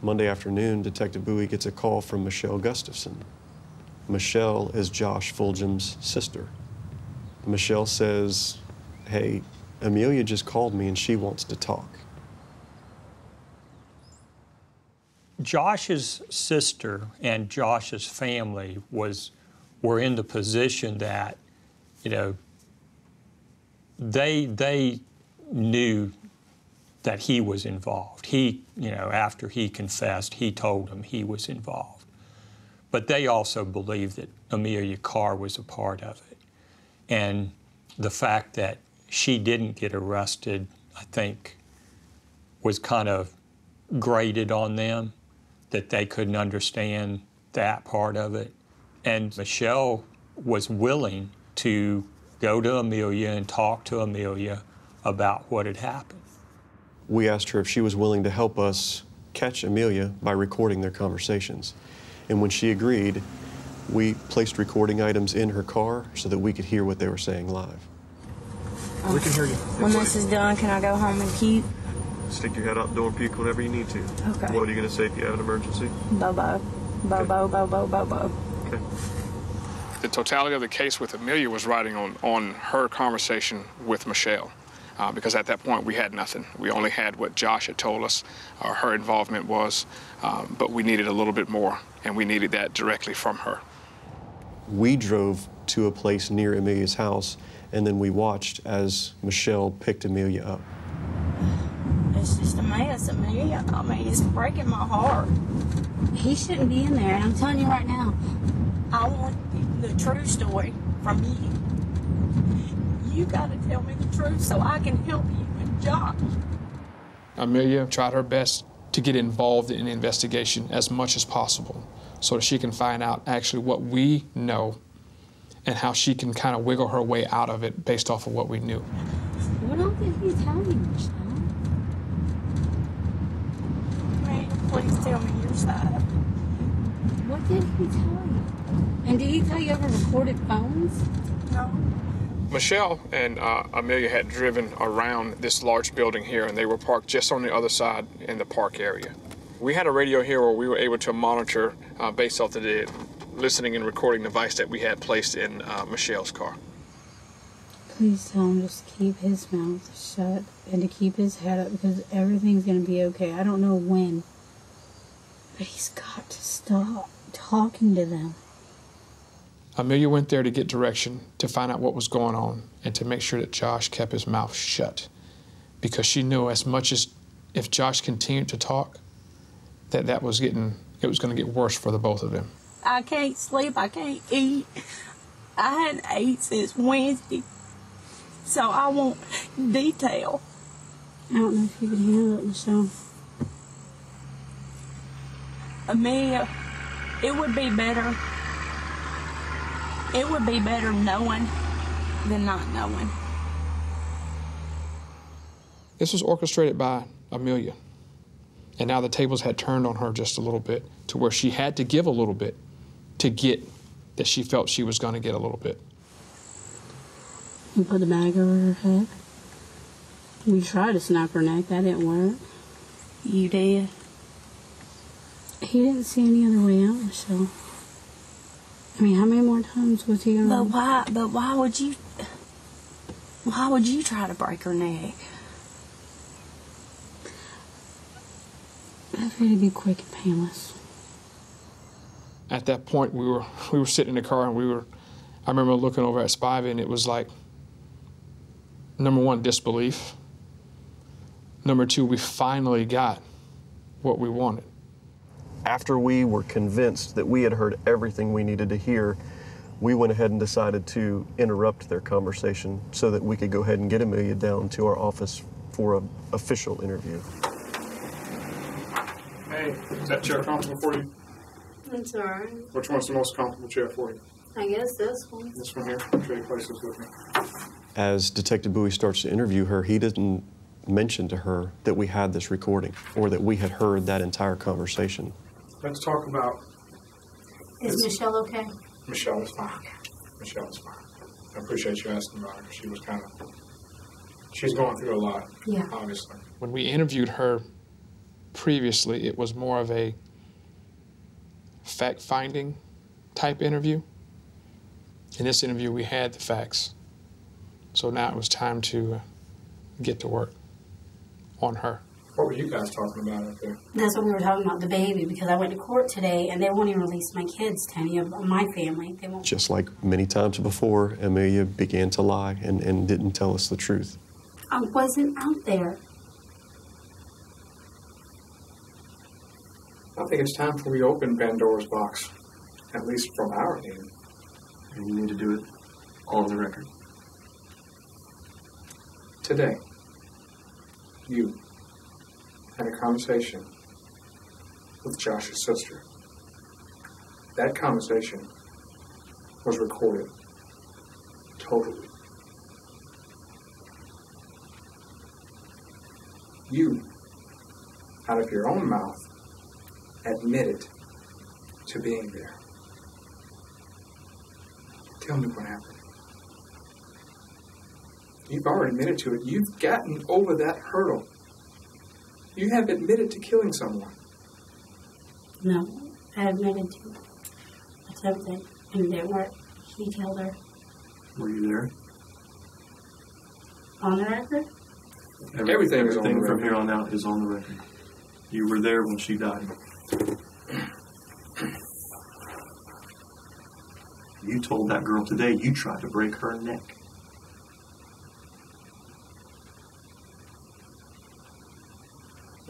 Monday afternoon, Detective Bowie gets a call from Michelle Gustafson. Michelle is Josh Fulgham's sister. Michelle says, "Hey, Emilia just called me and she wants to talk." Josh's sister and Josh's family were in the position that, you know, they knew that he was involved. He, you know, after he confessed, he told them he was involved. But they also believed that Emilia Carr was a part of it. And the fact that she didn't get arrested, I think, was kind of grated on them, that they couldn't understand that part of it. And Michelle was willing to go to Emilia and talk to Emilia about what had happened. We asked her if she was willing to help us catch Emilia by recording their conversations. And when she agreed, we placed recording items in her car so that we could hear what they were saying live. We can hear you. When this is done, can I go home and puke? Stick your head out the door and puke whenever you need to. Okay. What are you going to say if you have an emergency? Bobo. Bobo, bobo, bobo. Okay. The totality of the case with Emilia was riding on her conversation with Michelle. Because at that point we had nothing. We only had what Josh had told us her involvement was, but we needed a little bit more, and we needed that directly from her. We drove to a place near Emilia's house, and then we watched as Michelle picked Emilia up. It's just a mess, Emilia. I mean, it's breaking my heart. He shouldn't be in there, and I'm telling you right now. I want the true story from you. You got to tell me the truth so I can help you and Josh. Emilia tried her best to get involved in the investigation as much as possible so that she can find out actually what we know and how she can kind of wiggle her way out of it based off of what we knew. What else did he tell you, Michelle? Man, please tell me your side. What did he tell you? And did he tell you ever recorded phones? No. Michelle and Emilia had driven around this large building here, and they were parked just on the other side in the park area. We had a radio here where we were able to monitor based off the listening and recording device that we had placed in Michelle's car. Please tell him just to keep his mouth shut and to keep his head up because everything's going to be okay. I don't know when, but he's got to stop talking to them. Emilia went there to get direction, to find out what was going on, and to make sure that Josh kept his mouth shut. Because she knew as much as if Josh continued to talk, it was going to get worse for the both of them. I can't sleep, I can't eat. I hadn't ate since Wednesday. So I want detail. I don't know if you can handle it, Michelle. Emilia, it would be better. It would be better knowing than not knowing. This was orchestrated by Emilia. And now the tables had turned on her just a little bit to where she had to give a little bit to get that she felt she was going to get a little bit. You put the bag over her head. You tried to snap her neck. That didn't work. You did? He didn't see any other way out, Michelle. I mean, how many more times was he gonna... But why would you try to break her neck? I tried to be quick and painless. At that point, we were sitting in the car, and I remember looking over at Spivey, and it was like, number one, disbelief. Number two, we finally got what we wanted. After we were convinced that we had heard everything we needed to hear, we went ahead and decided to interrupt their conversation so that we could go ahead and get Emilia down to our office for an official interview. Hey, is that chair comfortable for you? It's all right. Which one's the most comfortable chair for you? I guess this one. This one here. Trade places with me. As Detective Bowie starts to interview her, he didn't mention to her that we had this recording or that we had heard that entire conversation. Let's talk about... Is Michelle okay? Michelle is fine. Michelle is fine. I appreciate you asking about her. She was kind of... She's going through a lot, yeah. Obviously. When we interviewed her, previously it was more of a fact-finding type interview. In this interview, we had the facts. So now it was time to get to work on her. What were you guys talking about up there? That's what we were talking about, the baby, because I went to court today and they won't even release my kids to any of my family. They won't. Just like many times before, Emilia began to lie and didn't tell us the truth. I wasn't out there. I think it's time for we open Pandora's box, at least from our end. And you need to do it on the record. Today, you had a conversation with Josh's sister. That conversation was recorded totally. You, out of your own mouth, admitted to being there. Tell me what happened. You've already admitted to it. You've gotten over that hurdle. You have admitted to killing someone. No, I admitted to attempting, and it didn't work. He killed her. Were you there? On the record? Everything is on the record. From here on out is on the record. You were there when she died. You told that girl today you tried to break her neck.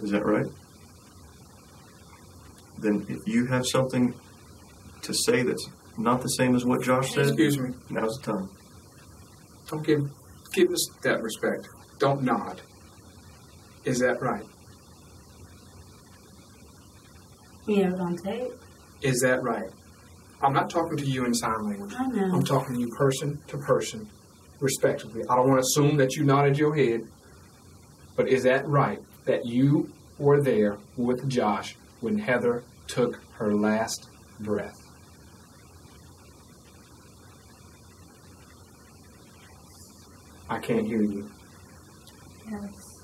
Is that right? Then if you have something to say that's not the same as what Josh said, excuse me. Now's the time. Don't give us that respect. Don't nod. Is that right? We have it on tape. Is that right? I'm not talking to you in sign language. I know. I'm talking to you person to person, respectively. I don't want to assume that you nodded your head, but is that right that you were there with Josh when Heather took her last breath? I can't hear you. Yes.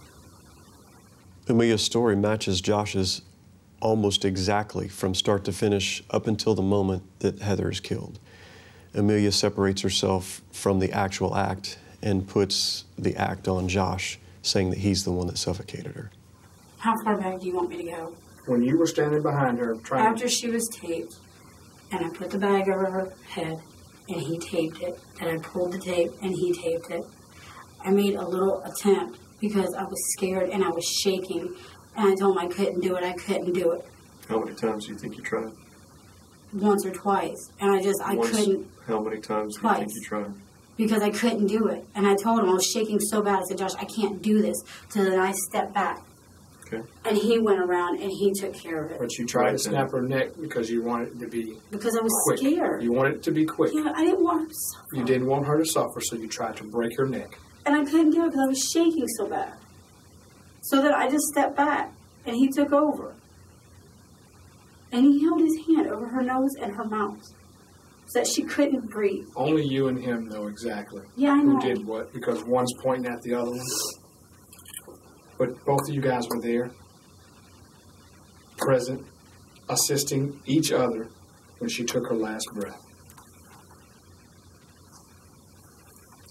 Emilia's story matches Josh's almost exactly from start to finish up until the moment that Heather is killed. Emilia separates herself from the actual act and puts the act on Josh, saying that he's the one that suffocated her. How far back do you want me to go? When you were standing behind her trying After she was taped, and I put the bag over her head, and he taped it, and I pulled the tape, and he taped it. I made a little attempt because I was scared and I was shaking, and I told him I couldn't do it, I couldn't do it. How many times do you think you tried? Once or twice, and I couldn't. How many times do you think you tried? Because I couldn't do it. And I told him I was shaking so bad. I said, Josh, I can't do this. So then I stepped back. Okay. And he went around and he took care of it. But you tried to snap her neck because you wanted it to be Because I was quick. scared. You wanted it to be quick. Yeah, I didn't want her to suffer. You didn't want her to suffer, so you tried to break her neck. And I couldn't do it because I was shaking so bad. So then I just stepped back and he took over. And he held his hand over her nose and her mouth so that she couldn't breathe. Only you and him know exactly Yeah, I know. who did what, because one's pointing at the other one. But both of you guys were there, present, assisting each other when she took her last breath.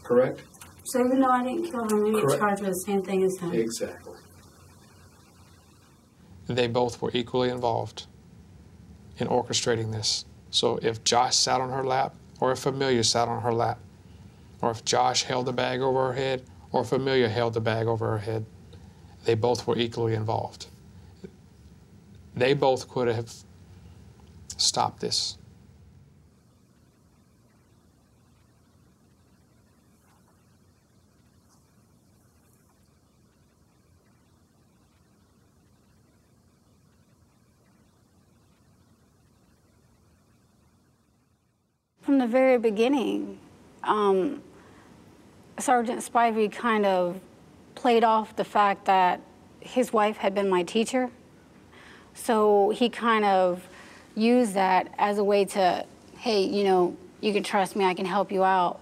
Correct? So even though I didn't kill him, I get charged with the same thing as him. Exactly. They both were equally involved in orchestrating this. So if Josh sat on her lap, or if Emilia sat on her lap, or if Josh held the bag over her head, or if Emilia held the bag over her head, they both were equally involved. They both could have stopped this. From the very beginning, Sergeant Spivey kind of played off the fact that his wife had been my teacher. So he kind of used that as a way to, hey, you know, you can trust me, I can help you out.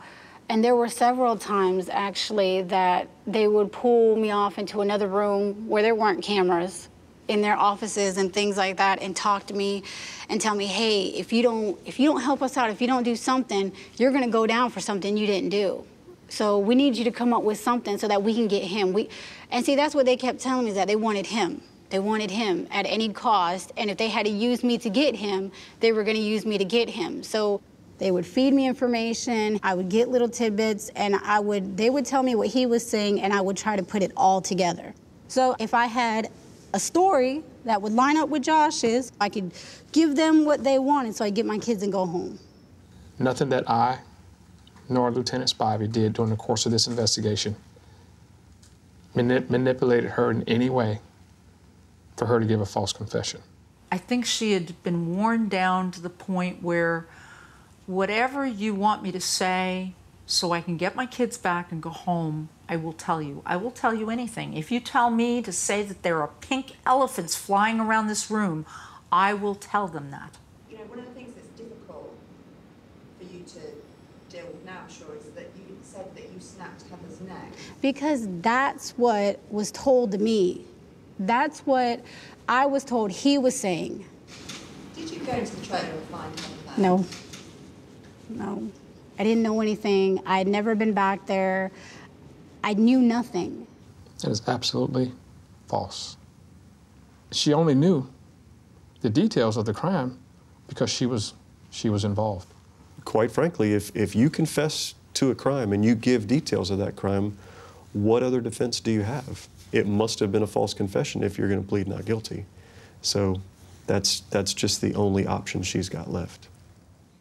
And there were several times, actually, that they would pull me off into another room where there weren't cameras, in their offices and things like that and talk to me and tell me, hey, if you don't help us out, if you don't do something, you're gonna go down for something you didn't do. So we need you to come up with something so that we can get him. And see, that's what they kept telling me, is that they wanted him. They wanted him at any cost, and if they had to use me to get him, they were gonna use me to get him. So they would feed me information, I would get little tidbits, and they would tell me what he was saying, and I would try to put it all together. So if I had a story that would line up with Josh's, I could give them what they wanted so I'd get my kids and go home. Nothing that I nor Lieutenant Spivey did during the course of this investigation manipulated her in any way for her to give a false confession. I think she had been worn down to the point where whatever you want me to say so I can get my kids back and go home, I will tell you. I will tell you anything. If you tell me to say that there are pink elephants flying around this room, I will tell them that. You know, one of the things that's difficult for you to deal with now, I'm sure, is that you said that you snapped Heather's neck. Because that's what was told to me. That's what I was told he was saying. Did you go into the trailer and find Heather there? No. No. I didn't know anything. I had never been back there. I knew nothing. That is absolutely false. She only knew the details of the crime because she was involved. Quite frankly, if you confess to a crime and you give details of that crime, what other defense do you have? It must have been a false confession if you're going to plead not guilty. So that's just the only option she's got left.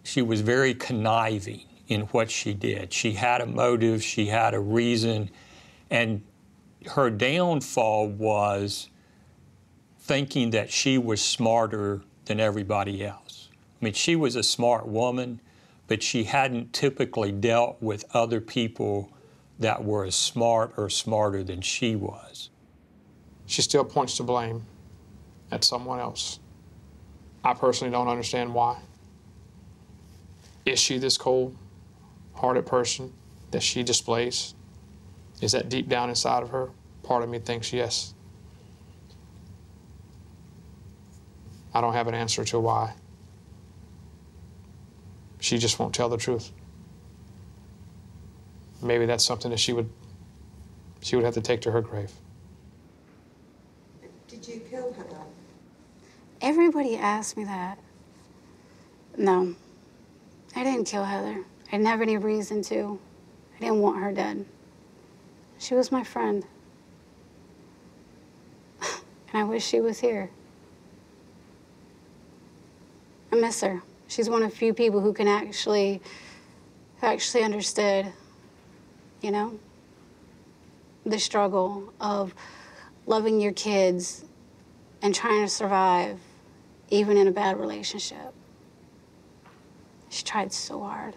She was very conniving in what she did. She had a motive, she had a reason, and her downfall was thinking that she was smarter than everybody else. I mean, she was a smart woman, but she hadn't typically dealt with other people that were as smart or smarter than she was. She still points to blame at someone else. I personally don't understand why. Is she this cold-hearted person that she displays? Is that deep down inside of her? Part of me thinks yes. I don't have an answer to why. She just won't tell the truth. Maybe that's something that she would have to take to her grave. Did you kill her then? Everybody asked me that. No, I didn't kill Heather. I didn't have any reason to. I didn't want her dead. She was my friend. And I wish she was here. I miss her. She's one of the few people who can actually understood, you know, the struggle of loving your kids and trying to survive even in a bad relationship. She tried so hard.